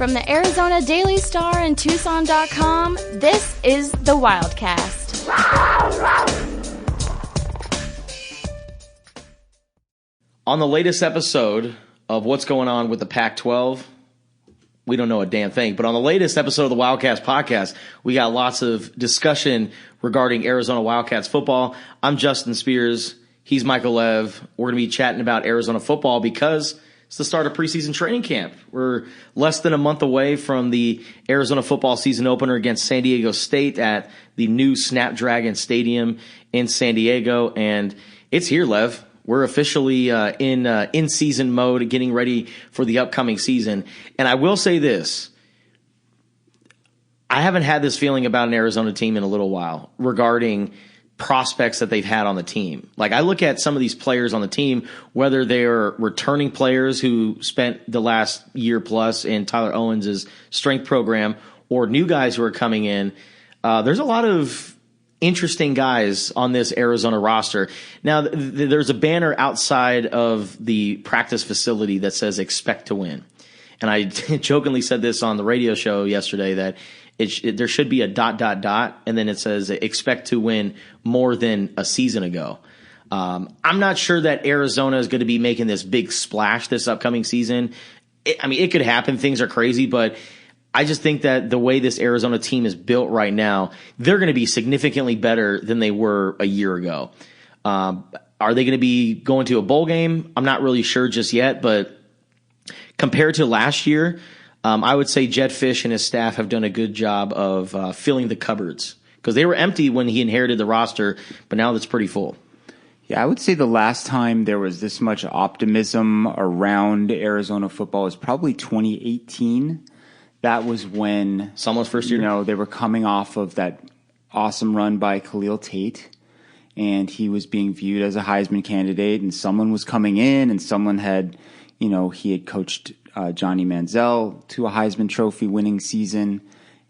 From the Arizona Daily Star and Tucson.com, this is the Wildcast. On the latest episode of What's Going On with the Pac-12, we don't know a damn thing, but on the latest episode of the Wildcast podcast, we got lots of discussion regarding Arizona Wildcats football. I'm Justin Spears. He's Michael Lev. We're going to be chatting about Arizona football because it's the start of preseason training camp. We're less than a month away from the Arizona football season opener against San Diego State at the new Snapdragon Stadium in San Diego, and it's here, Lev. We're officially in season mode, getting ready for the upcoming season. And I will say this. I haven't had this feeling about an Arizona team in a little while regarding prospects that they've had on the team. Like, I look at some of these players on the team, whether they're returning players who spent the last year plus in Tyler Owens' strength program or new guys who are coming in. There's a lot of interesting guys on this Arizona roster. Now, there's a banner outside of the practice facility that says expect to win. And I jokingly said this on the radio show yesterday that there should be a ... and then it says expect to win more than a season ago. I'm not sure that Arizona is going to be making this big splash this upcoming season. It could happen. Things are crazy, but I just think that the way this Arizona team is built right now, they're going to be significantly better than they were a year ago. Are they going to be going to a bowl game? I'm not really sure just yet, but compared to last year, I would say Jed Fish and his staff have done a good job of filling the cupboards because they were empty when he inherited the roster, but now it's pretty full. Yeah, I would say the last time there was this much optimism around Arizona football was probably 2018. That was when someone's first year. They were coming off of that awesome run by Khalil Tate, and he was being viewed as a Heisman candidate, and someone was coming in, and someone had, he had coached Johnny Manziel to a Heisman Trophy winning season,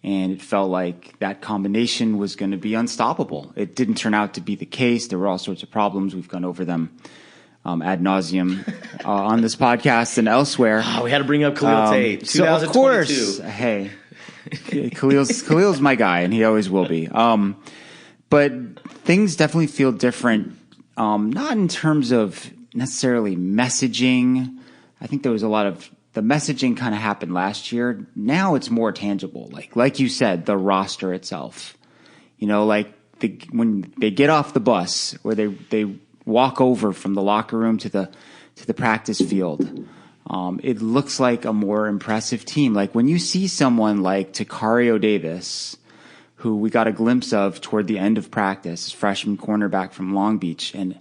and it felt like that combination was going to be unstoppable. It didn't turn out to be the case. There were all sorts of problems. We've gone over them ad nauseum on this podcast and elsewhere. Oh, we had to bring up Khalil Tate. 2022. So of course, hey, Khalil's my guy, and he always will be. But things definitely feel different, not in terms of necessarily messaging. I think there was a lot of the messaging kind of happened last year. Now it's more tangible. Like you said, the roster itself. When they get off the bus or they walk over from the locker room to the practice field, it looks like a more impressive team. Like when you see someone like Takario Davis, who we got a glimpse of toward the end of practice, freshman cornerback from Long Beach, and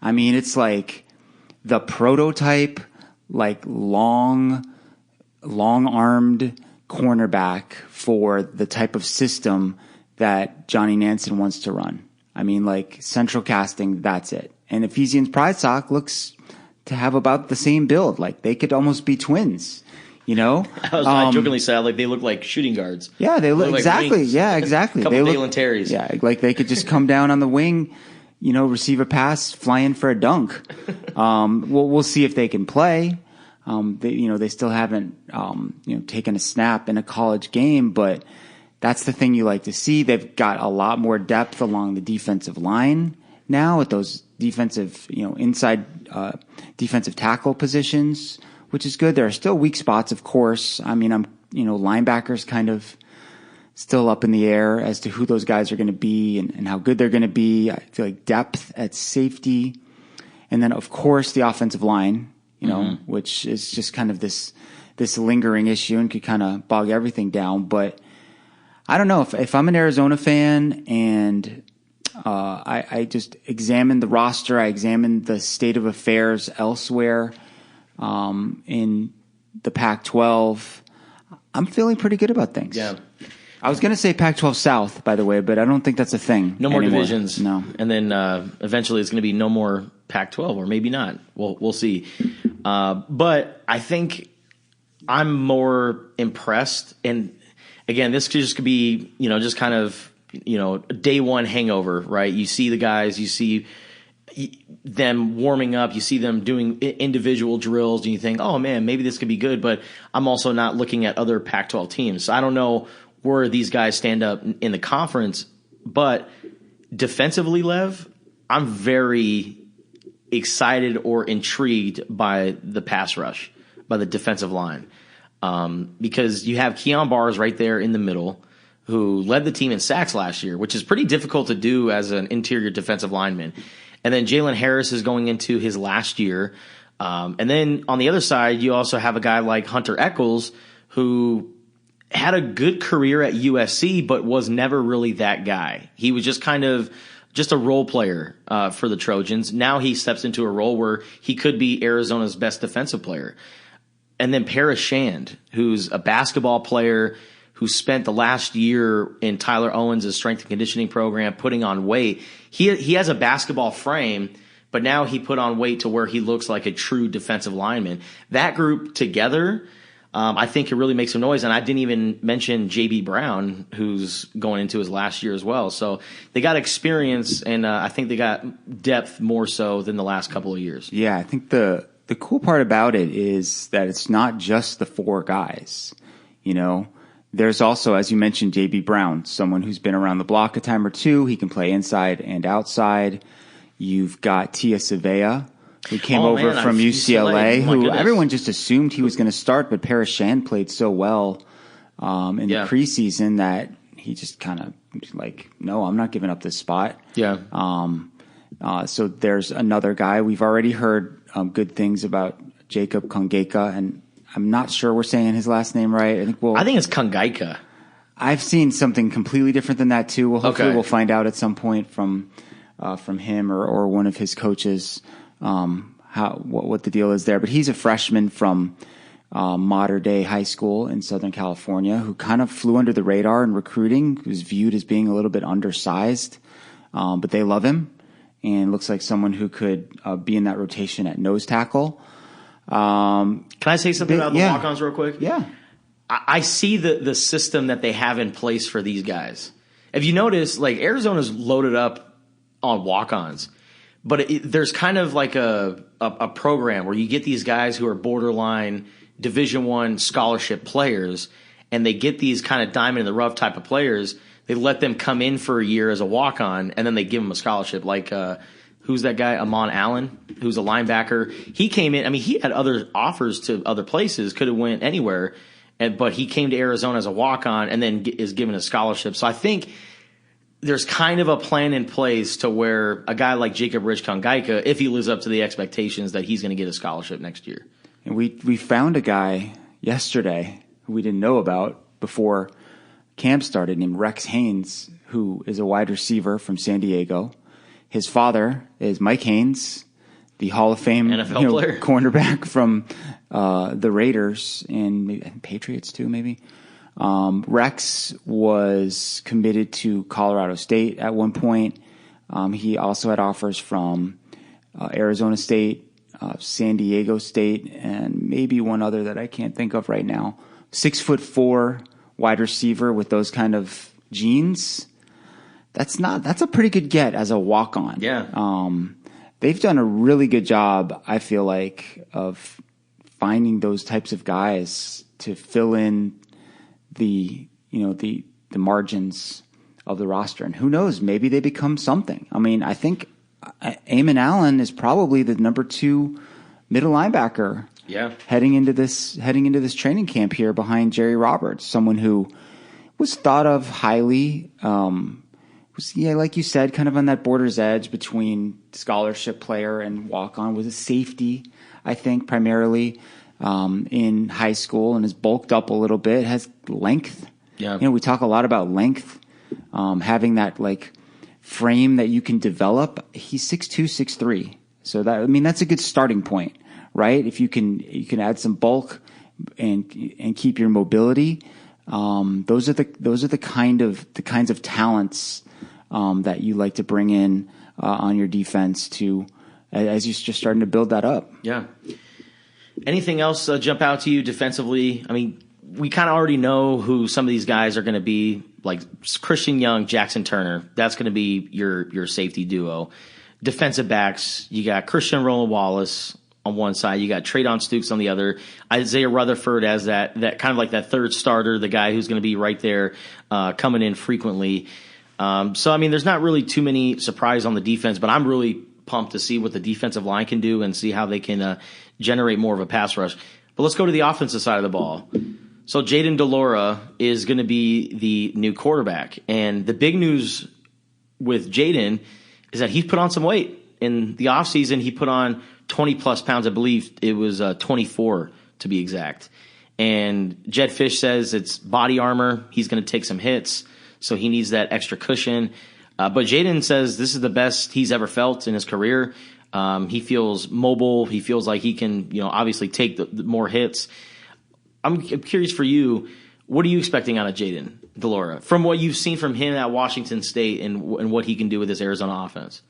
it's like the prototype, like long-armed cornerback for the type of system that Johnny Nansen wants to run. Like central casting, that's it. And Ephesians Pridestock looks to have about the same build. Like they could almost be twins, I jokingly said like they look like shooting guards. Yeah, they look exactly. Like yeah, exactly. Couple they look Dalen Terrys. Yeah, like they could just come down on the wing, receive a pass, fly in for a dunk. We'll see if they can play. They still haven't, taken a snap in a college game, but that's the thing you like to see. They've got a lot more depth along the defensive line now at those defensive, inside, defensive tackle positions, which is good. There are still weak spots, of course. Linebackers kind of still up in the air as to who those guys are going to be and how good they're going to be. I feel like depth at safety. And then, of course, the offensive line, which is just kind of this lingering issue and could kind of bog everything down. But I don't know if I'm an Arizona fan and I just examine the roster, I examine the state of affairs elsewhere in the Pac-12, I'm feeling pretty good about things. Yeah. I was going to say Pac-12 South, by the way, but I don't think that's a thing. No more anymore. divisions. No. And then eventually it's going to be no more Pac-12, or maybe not. We'll see. But I think I'm more impressed. And again, this could be, just kind of, day one hangover, right? You see the guys, you see them warming up, you see them doing individual drills, and you think, oh man, maybe this could be good. But I'm also not looking at other Pac-12 teams. So I don't know where these guys stand up in the conference. But defensively, Lev, I'm very excited or intrigued by the pass rush, by the defensive line. Because you have Keon Barrs right there in the middle, who led the team in sacks last year, which is pretty difficult to do as an interior defensive lineman. And then Jalen Harris is going into his last year. And then on the other side, you also have a guy like Hunter Echols, who had a good career at USC, but was never really that guy. He was just kind of just a role player for the Trojans. Now he steps into a role where he could be Arizona's best defensive player. And then Paris Shand, who's a basketball player who spent the last year in Tyler Owens' strength and conditioning program putting on weight. He has a basketball frame, but now he put on weight to where he looks like a true defensive lineman. That group together, I think it really makes some noise. And I didn't even mention J.B. Brown, who's going into his last year as well. So they got experience, and I think they got depth more so than the last couple of years. Yeah, I think the cool part about it is that it's not just the four guys. There's also, as you mentioned, J.B. Brown, someone who's been around the block a time or two. He can play inside and outside. You've got Tia Savea, who came over from UCLA, who everyone just assumed he was going to start, but Paris Shand played so well in the preseason that he just kind of like, no, I'm not giving up this spot. Yeah. So there's another guy. We've already heard good things about Jacob Kongeka, and I'm not sure we're saying his last name right. I think it's Kongaika. I've seen something completely different than that too. Well, hopefully we'll find out at some point from him or one of his coaches what the deal is there. But he's a freshman from Mater Dei High School in Southern California who kind of flew under the radar in recruiting. He was viewed as being a little bit undersized, but they love him and looks like someone who could be in that rotation at nose tackle. Can I say something about the walk-ons real quick? Yeah. I see the system that they have in place for these guys. If you notice, like Arizona's loaded up on walk-ons, but there's kind of like a program where you get these guys who are borderline Division I scholarship players, and they get these kind of diamond in the rough type of players. They let them come in for a year as a walk-on, and then they give them a scholarship. Like who's that guy? Amon Allen, who's a linebacker. He came in. I mean, he had other offers to other places, could have went anywhere, but he came to Arizona as a walk-on and then is given a scholarship. So I think there's kind of a plan in place to where a guy like Jacob Rich Kongaika, if he lives up to the expectations, that he's going to get a scholarship next year. And we found a guy yesterday who we didn't know about before camp started named Rex Haynes, who is a wide receiver from San Diego. His father is Mike Haynes, the Hall of Fame NFL player, cornerback from the Raiders and Patriots too, maybe. Rex was committed to Colorado State at one point. He also had offers from Arizona State, San Diego State, and maybe one other that I can't think of right now. 6'4" wide receiver with those kind of genes. That's a pretty good get as a walk-on. Yeah. They've done a really good job, I feel like, of finding those types of guys to fill in the margins of the roster. And who knows, maybe they become something. I mean, I think Amon Allen is probably the number 2 middle linebacker. Yeah. Heading into this training camp here behind Jerry Roberts, someone who was thought of highly, like you said, kind of on that border's edge between scholarship player and walk-on, was a safety, I think, primarily in high school, and has bulked up a little bit, has length. Yeah. We talk a lot about length, having that like frame that you can develop. He's 6'2", 6'3", so that's a good starting point, right? If you can add some bulk and keep your mobility, those are the kinds of talents that you like to bring in on your defense as you're just starting to build that up. Yeah. Anything else jump out to you defensively? I mean, we kind of already know who some of these guys are going to be, like Christian Young, Jackson Turner. That's going to be your safety duo. defensive backs, you got Christian Roland Wallace on one side, you got Traydon Stukes on the other, Isaiah Rutherford as that kind of like that third starter, the guy who's going to be right there coming in frequently. So, I mean, there's not really too many surprises on the defense, but I'm really pumped to see what the defensive line can do and see how they can generate more of a pass rush. But let's go to the offensive side of the ball. So Jayden de Laura is going to be the new quarterback. And the big news with Jayden is that he's put on some weight. In the offseason, he put on 20-plus pounds. I believe it was 24 to be exact. And Jed Fish says it's body armor. He's going to take some hits, so he needs that extra cushion. But Jayden says this is the best he's ever felt in his career. He feels mobile. He feels like he can, obviously take the more hits. I'm curious for you, what are you expecting out of Jayden de Laura from what you've seen from him at Washington State and what he can do with this Arizona offense?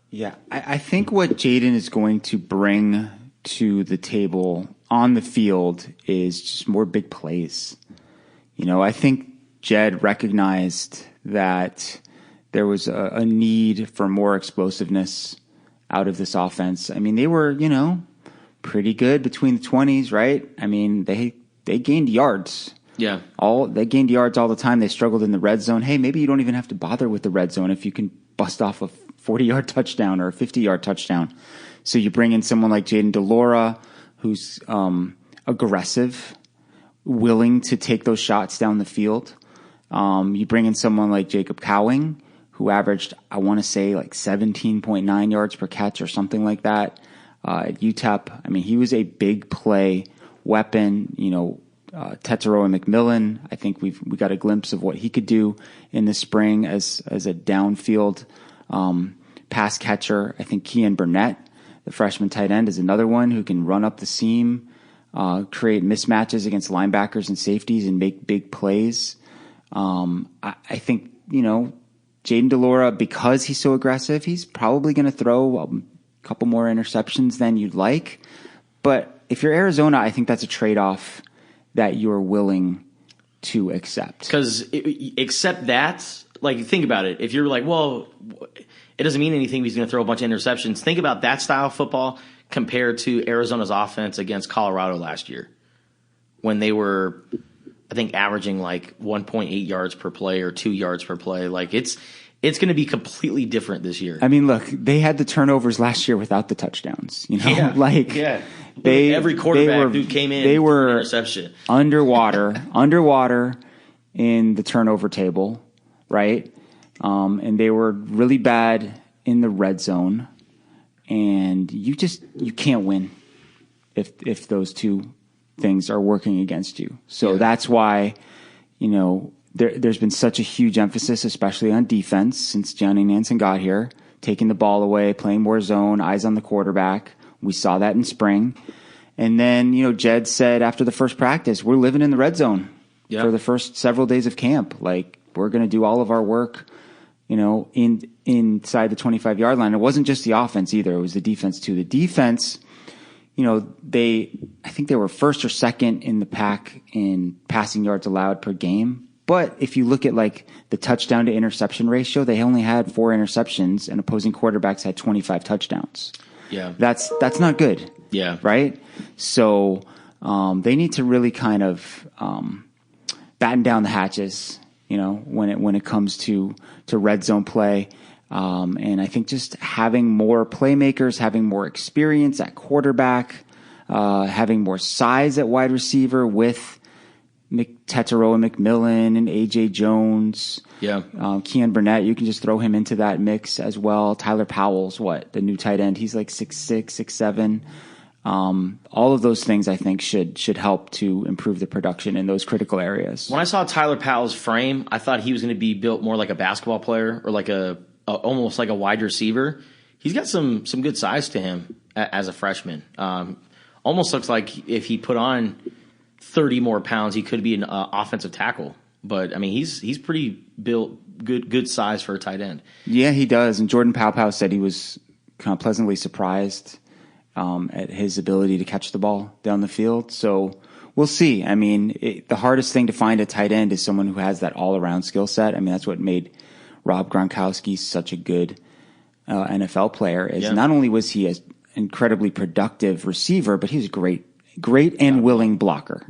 Yeah, I think what Jayden is going to bring to the table on the field is just more big plays. I think Jed recognized that there was a need for more explosiveness out of this offense. I mean, they were, pretty good between the 20s, right? I mean, they gained yards. Yeah. They gained yards all the time. They struggled in the red zone. Hey, maybe you don't even have to bother with the red zone if you can bust off a 40-yard touchdown or a 50-yard touchdown. So you bring in someone like Jayden de Laura, who's aggressive, willing to take those shots down the field. You bring in someone like Jacob Cowing, who averaged, I want to say, like 17.9 yards per catch or something like that at UTEP. I mean, he was a big play weapon. Tetero and McMillan, I think we got a glimpse of what he could do in the spring as a downfield pass catcher. I think Kean Burnett, the freshman tight end, is another one who can run up the seam, create mismatches against linebackers and safeties and make big plays. I think, Jayden de Laura, because he's so aggressive, he's probably going to throw a couple more interceptions than you'd like. But if you're Arizona, I think that's a trade-off that you're willing to accept. Because accept that, like, think about it. If you're like, well, it doesn't mean anything, he's going to throw a bunch of interceptions. Think about that style of football compared to Arizona's offense against Colorado last year, when they were, I think, averaging like 1.8 yards per play or 2 yards per play. Like, it's going to be completely different this year. I mean, look, they had the turnovers last year without the touchdowns. Yeah. Every quarterback who came in, they were interception. underwater in the turnover table, right? And they were really bad in the red zone. And you can't win if those two things are working against you. So that's why, there's been such a huge emphasis, especially on defense, since Johnny Nansen got here, taking the ball away, playing more zone, eyes on the quarterback. We saw that in spring. And then, Jed said after the first practice, we're living in the red zone for the first several days of camp. Like, we're going to do all of our work, inside the 25-yard line. It wasn't just the offense either. It was the defense too. The defense, I think they were first or second in the pack in passing yards allowed per game. But if you look at like the touchdown to interception ratio, they only had 4 interceptions and opposing quarterbacks had 25 touchdowns. Yeah. That's not good. Yeah. Right? So they need to really kind of batten down the hatches, when it comes to red zone play. And I think just having more playmakers, having more experience at quarterback, having more size at wide receiver with Tetero and McMillan and A.J. Jones. Yeah. Kean Burnett, you can just throw him into that mix as well. Tyler Powell's the new tight end? He's like 6'6", 6'7". All of those things I think should help to improve the production in those critical areas. When I saw Tyler Powell's frame, I thought he was going to be built more like a basketball player or like almost like a wide receiver. He's got some good size to him as a freshman. Almost looks like if he put on 30 more pounds, he could be an offensive tackle. But I mean, he's pretty built, good size for a tight end. Yeah, he does. And Jordan Paopao said he was kind of pleasantly surprised at his ability to catch the ball down the field. So we'll see. I mean, the hardest thing to find a tight end is someone who has that all-around skill set. I mean, that's what made Rob Gronkowski such a good NFL player. Is not only was he an incredibly productive receiver, but he was great and willing blocker.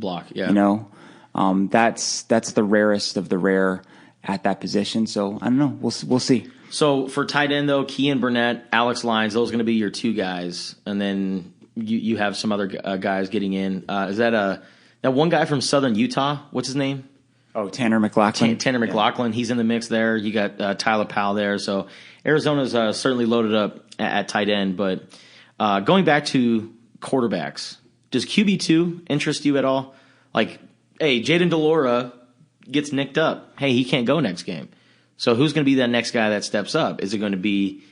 That's the rarest of the rare at that position. So I don't know. We'll see. So for tight end though, Kean Burnett, Alex Lyons, those are going to be your two guys, and then you have some other guys getting in. Is that one guy from Southern Utah? What's his name? Oh, Tanner McLaughlin. Tanner McLaughlin. He's in the mix there. You got Tyler Powell there. So Arizona's certainly loaded up at tight end. But going back to quarterbacks, does QB2 interest you at all? Like, hey, Jaden Delora gets nicked up. Hey, he can't go next game. So who's going to be that next guy that steps up? Is it going to be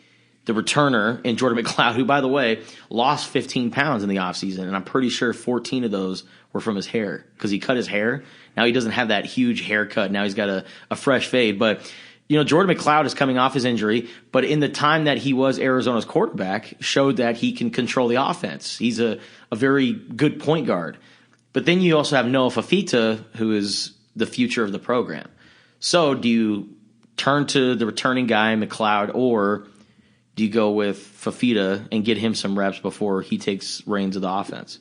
the returner in Jordan McLeod, who, by the way, lost 15 pounds in the offseason, and I'm pretty sure 14 of those were from his hair because he cut his hair. Now he doesn't have that huge haircut. Now he's got a fresh fade. But, Jordan McLeod is coming off his injury, but in the time that he was Arizona's quarterback, showed that he can control the offense. He's a very good point guard. But then you also have Noah Fafita, who is the future of the program. So do you turn to the returning guy, McLeod, or do you go with Fafita and get him some reps before he takes reins of the offense?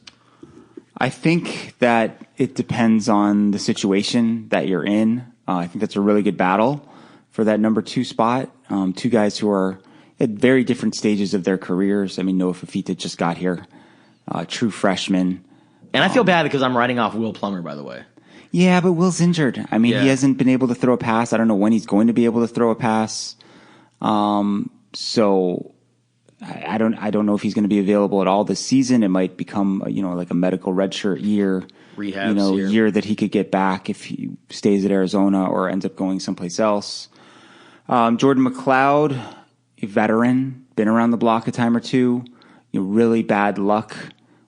I think that it depends on the situation that you're in. I think that's a really good battle for that number 2 spot. Two guys who are at very different stages of their careers. I mean, Noah Fafita just got here, true freshman. And I feel bad because I'm writing off Will Plummer, by the way. Yeah, but Will's injured. I mean, he hasn't been able to throw a pass. I don't know when he's going to be able to throw a pass. So I don't know if he's going to be available at all this season. It might become, like a medical redshirt year, year that he could get back if he stays at Arizona or ends up going someplace else. Jordan McLeod, a veteran, been around the block a time or two. Really bad luck.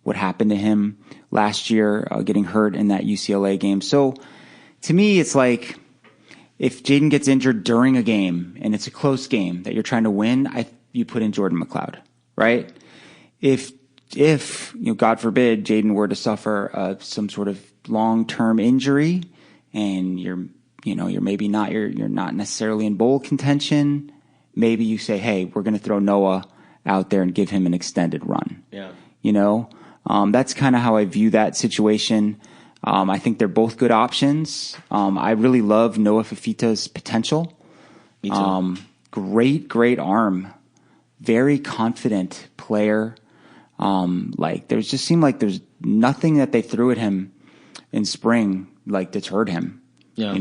What happened to him last year, getting hurt in that UCLA game. So to me, it's like if Jaden gets injured during a game and it's a close game that you're trying to win, you put in Jordan McLeod, right? If God forbid, Jaden were to suffer some sort of long-term injury and you're not necessarily in bowl contention, maybe you say, hey, we're going to throw Noah out there and give him an extended run. Yeah. That's kind of how I view that situation. I think they're both good options. I really love Noah Fafita's potential. Me too. Great arm. Very confident player. There's just seemed like there's nothing that they threw at him in spring deterred him. Yeah.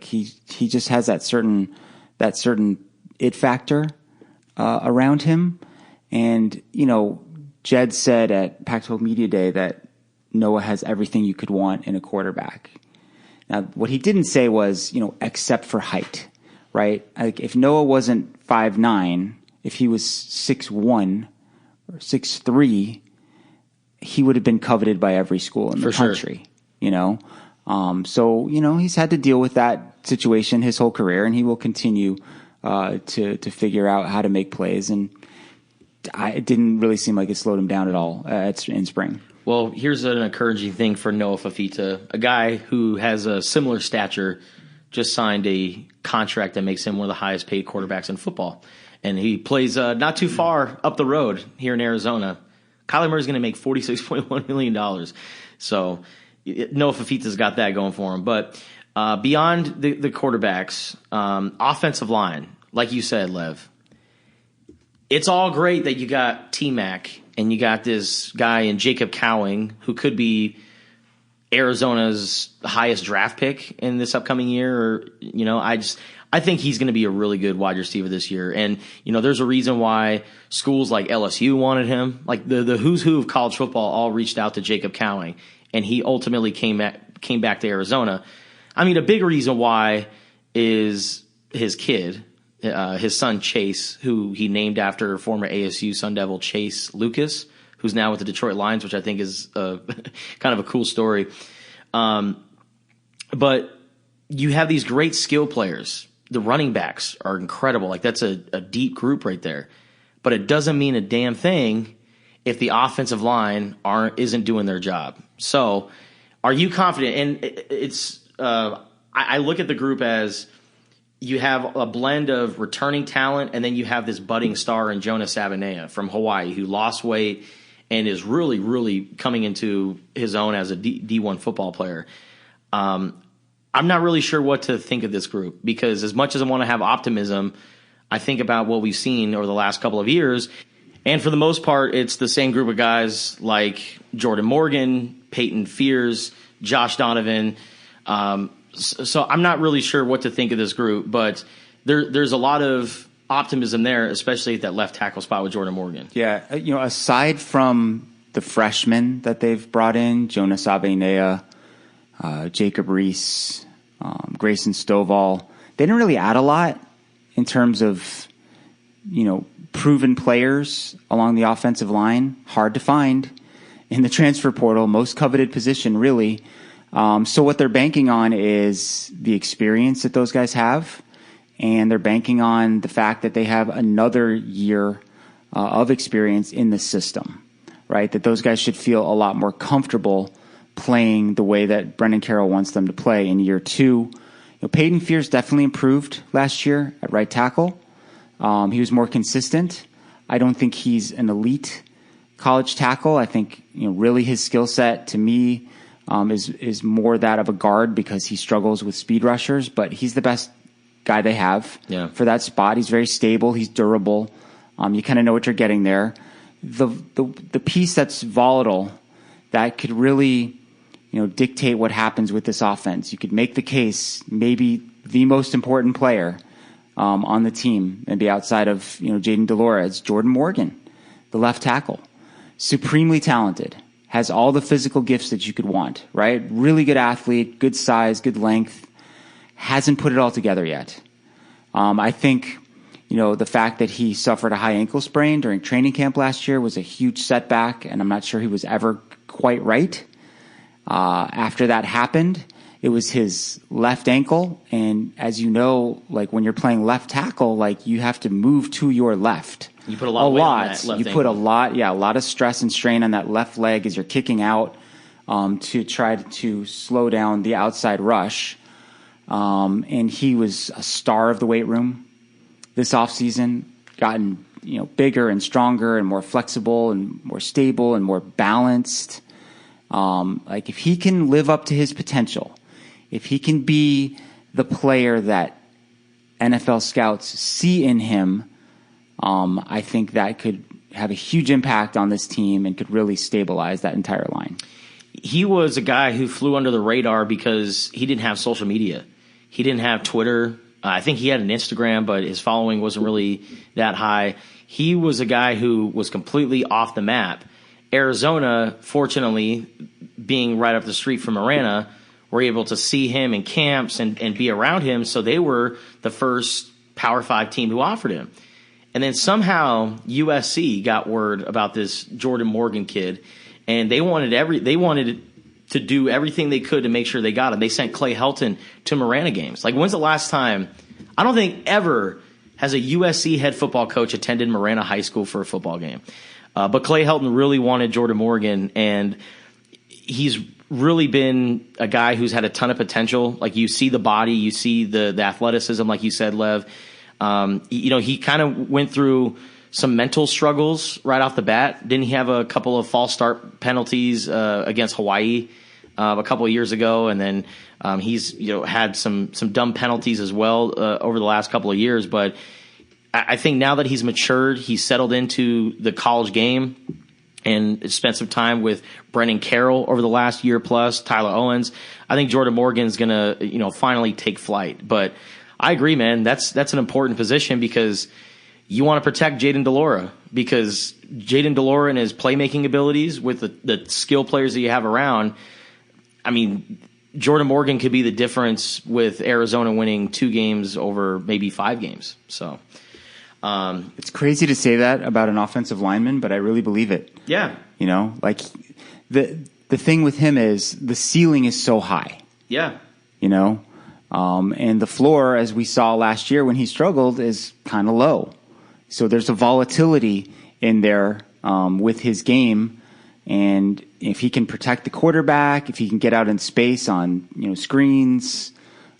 He just has that certain it factor around him. And, Jed said at Pac-12 Media Day that Noah has everything you could want in a quarterback. Now, what he didn't say was, except for height, right? Like if Noah wasn't 5'9", if he was 6'1" or 6'3", he would have been coveted by every school in the country, So, he's had to deal with that situation his whole career, and he will continue to figure out how to make plays. And it didn't really seem like it slowed him down at all in spring. Well, here's an encouraging thing for Noah Fafita, a guy who has a similar stature, just signed a contract that makes him one of the highest paid quarterbacks in football. And he plays not too far up the road here in Arizona. Kyler Murray's going to make $46.1 million. So Noah Fafita's got that going for him. But beyond the quarterbacks, offensive line, like you said, Lev, it's all great that you got T-Mac and you got this guy in Jacob Cowing who could be Arizona's highest draft pick in this upcoming year. I think he's going to be a really good wide receiver this year. And, there's a reason why schools like LSU wanted him. Like the who's who of college football all reached out to Jacob Cowing, and he ultimately came back to Arizona. I mean, a big reason why is his kid. His son Chase, who he named after former ASU Sun Devil Chase Lucas, who's now with the Detroit Lions, which I think is kind of a cool story. But you have these great skill players. The running backs are incredible. Like that's a deep group right there. But it doesn't mean a damn thing if the offensive line isn't doing their job. So, are you confident? And it's I look at the group as you have a blend of returning talent, and then you have this budding star in Jonas Sabanea from Hawaii who lost weight and is really, really coming into his own as a D1 football player. I'm not really sure what to think of this group because as much as I want to have optimism, I think about what we've seen over the last couple of years. And for the most part, it's the same group of guys like Jordan Morgan, Peyton Fears, Josh Donovan. So I'm not really sure what to think of this group, but there's a lot of optimism there, especially at that left tackle spot with Jordan Morgan. Yeah, aside from the freshmen that they've brought in, Jonas Abenea, Jacob Reese, Grayson Stovall, they didn't really add a lot in terms of, proven players along the offensive line. Hard to find in the transfer portal, most coveted position, really. So what they're banking on is the experience that those guys have, and they're banking on the fact that they have another year of experience in the system, right? That those guys should feel a lot more comfortable playing the way that Brendan Carroll wants them to play in year two. Peyton Fears definitely improved last year at right tackle. He was more consistent. I don't think he's an elite college tackle. I think, really his skill set to me is more that of a guard because he struggles with speed rushers, but he's the best guy they have for that spot. He's very stable. He's durable. You kind of know what you're getting there. The piece that's volatile that could really, dictate what happens with this offense. You could make the case maybe the most important player on the team, maybe outside of, Jaden Delora, it's Jordan Morgan, the left tackle. Supremely talented. Has all the physical gifts that you could want, right? Really good athlete, good size, good length. Hasn't put it all together yet. I think, the fact that he suffered a high ankle sprain during training camp last year was a huge setback, and I'm not sure he was ever quite right. After that happened, it was his left ankle, and as you know, like when you're playing left tackle, like you have to move to your left. You put a lot of weight on that left ankle. Put a lot of stress and strain on that left leg as you're kicking out to try to slow down the outside rush. And he was a star of the weight room this offseason, gotten bigger and stronger and more flexible and more stable and more balanced. If he can live up to his potential, if he can be the player that NFL scouts see in him, I think that could have a huge impact on this team and could really stabilize that entire line. He was a guy who flew under the radar because he didn't have social media. He didn't have Twitter. I think he had an Instagram, but his following wasn't really that high. He was a guy who was completely off the map. Arizona, fortunately, being right up the street from Marana, were able to see him in camps and be around him, so they were the first Power 5 team who offered him. And then somehow USC got word about this Jordan Morgan kid, and they wanted to do everything they could to make sure they got him. They sent Clay Helton to Marana games. Like, when's the last time? I don't think ever has a USC head football coach attended Marana High School for a football game. But Clay Helton really wanted Jordan Morgan, and he's really been a guy who's had a ton of potential. Like, you see the body, you see the athleticism, like you said, Lev. He kind of went through some mental struggles right off the bat. Didn't he have a couple of false start penalties against Hawaii a couple of years ago? And then he's had some dumb penalties as well over the last couple of years. But I think now that he's matured, he's settled into the college game and spent some time with Brendan Carroll over the last year plus, Tyler Owens. I think Jordan Morgan's going to, finally take flight. But I agree, man. That's an important position because you want to protect Jaden Delora, because Jaden Delora and his playmaking abilities with the skill players that you have around, I mean, Jordan Morgan could be the difference with Arizona winning 2 games over maybe 5 games. So it's crazy to say that about an offensive lineman, but I really believe it. Yeah. The thing with him is the ceiling is so high. Yeah. And the floor, as we saw last year when he struggled, is kind of low. So there's a volatility in there with his game. And if he can protect the quarterback, if he can get out in space on screens,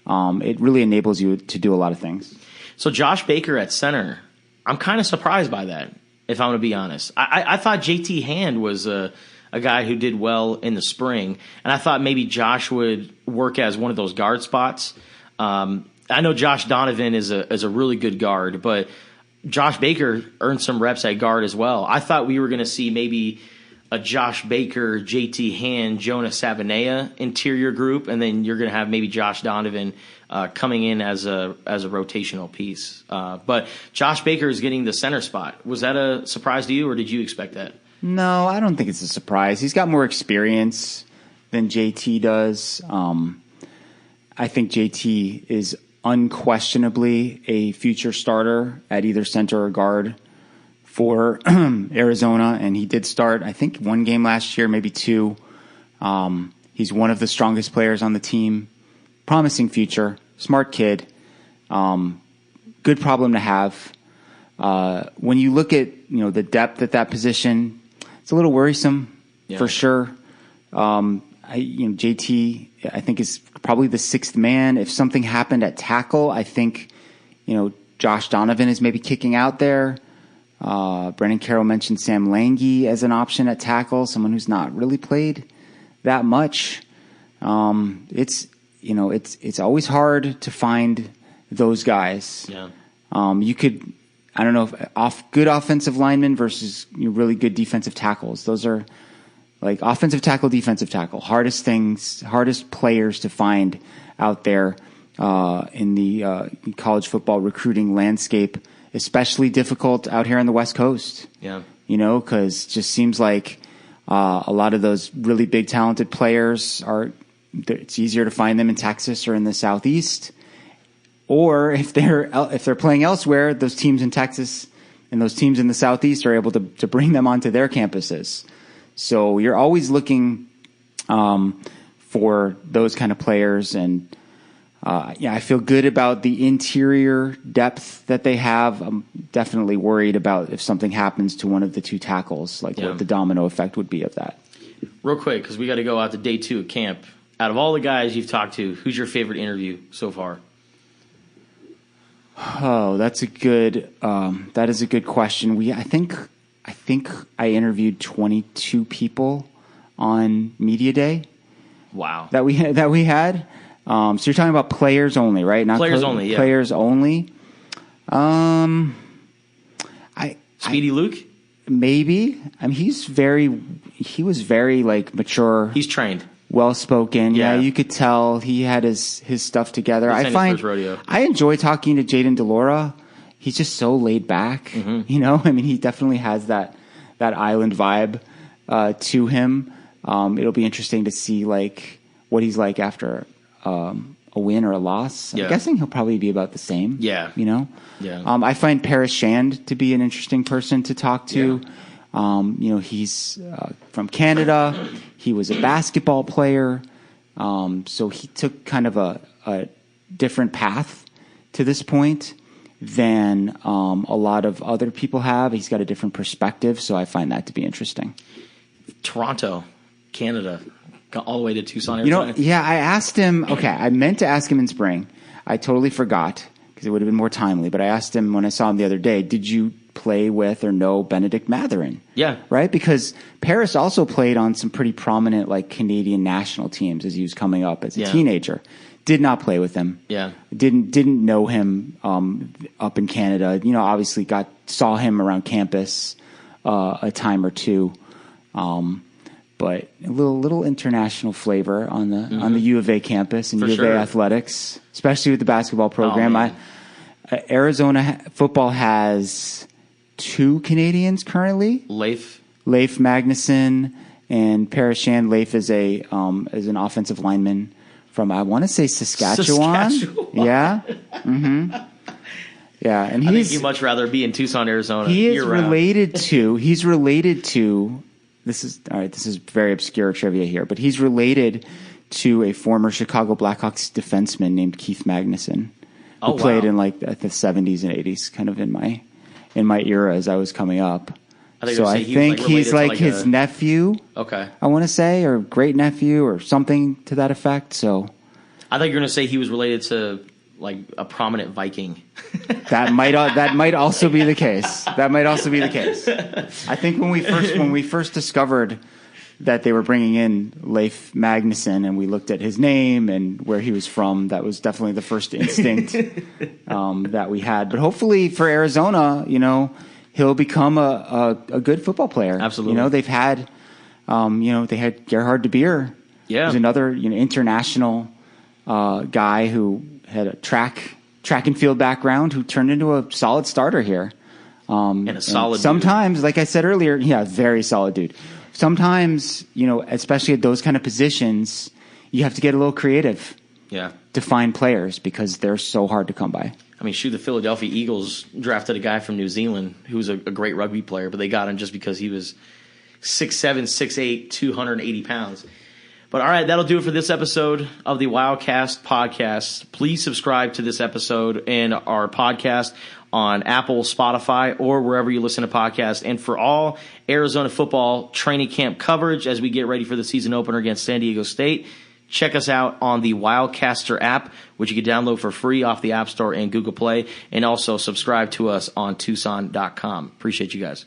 it really enables you to do a lot of things. So Josh Baker at center, I'm kind of surprised by that, if I'm going to be honest. I thought JT Hand was a guy who did well in the spring, and I thought maybe Josh would work as one of those guard spots. I know Josh Donovan is a really good guard, but Josh Baker earned some reps at guard as well. I thought we were going to see maybe a Josh Baker, JT Hand, Jonah Sabanea interior group, and then you're going to have maybe Josh Donovan coming in as a rotational piece. But Josh Baker is getting the center spot. Was that a surprise to you, or did you expect that? No, I don't think it's a surprise. He's got more experience than JT does. I think JT is unquestionably a future starter at either center or guard for Arizona, and he did start, I think, one game last year, maybe two. He's one of the strongest players on the team. Promising future, smart kid, good problem to have. When you look at the depth at that position, it's a little worrisome for sure. JT, I think, is probably the sixth man. If something happened at tackle, I think Josh Donovan is maybe kicking out there. Brendan Carroll mentioned Sam Lange as an option at tackle, someone who's not really played that much. It's always hard to find those guys. Yeah. You could, I don't know, if good offensive linemen versus really good defensive tackles. Those are like offensive tackle, defensive tackle, hardest players to find out there in the college football recruiting landscape. Especially difficult out here on the West Coast. Yeah. Because it just seems like a lot of those really big talented players it's easier to find them in Texas or in the Southeast. Or if they're playing elsewhere, those teams in Texas and those teams in the Southeast are able to bring them onto their campuses. So you're always looking for those kind of players, and I feel good about the interior depth that they have. I'm definitely worried about if something happens to one of the two tackles, what the domino effect would be of that. Real quick, because we got to go out to day 2 of camp. Out of all the guys you've talked to, who's your favorite interview so far? Oh, that is a good question. I think I interviewed 22 people on Media Day. Wow. That we had. So you're talking about players only, right? Not players only, yeah. Players only. Speedy Luke? Maybe. I mean, he was very mature. He's trained. Well spoken. Yeah, you could tell he had his stuff together. I enjoy talking to Jaden DeLora. He's just so laid back. Mm-hmm. I mean, he definitely has that island vibe to him. It'll be interesting to see what he's like after a win or a loss. I'm guessing he'll probably be about the same. Yeah. Yeah. I find Paris Shand to be an interesting person to talk to. Yeah. He's from Canada. He was a basketball player. So he took kind of a different path to this point than a lot of other people have. He's got a different perspective, so I find that to be interesting. Toronto, Canada, all the way to Tucson, Arizona. I asked him. Okay, I meant to ask him in spring. I totally forgot because it would have been more timely. But I asked him when I saw him the other day, did you play with or know Benedict Mathurin? Yeah. Right? Because Paris also played on some pretty prominent Canadian national teams as he was coming up as a teenager. Did not play with him. Yeah. Didn't know him up in Canada. Obviously saw him around campus a time or two. But a little international flavor on the U of A campus and U of A athletics, especially with the basketball program. Arizona football has 2 Canadians currently. Leif Magnuson and Paris Shand. Leif is an offensive lineman from, I want to say, Saskatchewan. Yeah. Mm-hmm. Yeah, and I think he'd much rather be in Tucson, Arizona. He's related to. This is very obscure trivia here, but he's related to a former Chicago Blackhawks defenseman named Keith Magnuson, who played in the 70s and 80s, kind of in my era as I was coming up. I think he's his nephew. Okay. I want to say, or great nephew, or something to that effect. So I thought you were going to say he was related to like a prominent Viking. That might also be the case. That might also be the case. I think when we first discovered that they were bringing in Leif Magnuson and we looked at his name and where he was from, that was definitely the first instinct that we had. But hopefully for Arizona, he'll become a good football player. Absolutely. They've had, they had Gerhard de Beer. Yeah. Who's another international guy who had a track and field background who turned into a solid starter here. And a solid dude. Sometimes, like I said earlier, very solid dude. Sometimes, especially at those kind of positions, you have to get a little creative to find players because they're so hard to come by. I mean, the Philadelphia Eagles drafted a guy from New Zealand who was a great rugby player, but they got him just because he was 6'7", 6'8", 280 pounds. But all right, that'll do it for this episode of the Wildcast podcast. Please subscribe to this episode and our podcast on Apple, Spotify, or wherever you listen to podcasts. And for all Arizona football training camp coverage as we get ready for the season opener against San Diego State, check us out on the Wildcaster app, which you can download for free off the App Store and Google Play. And also subscribe to us on Tucson.com. Appreciate you guys.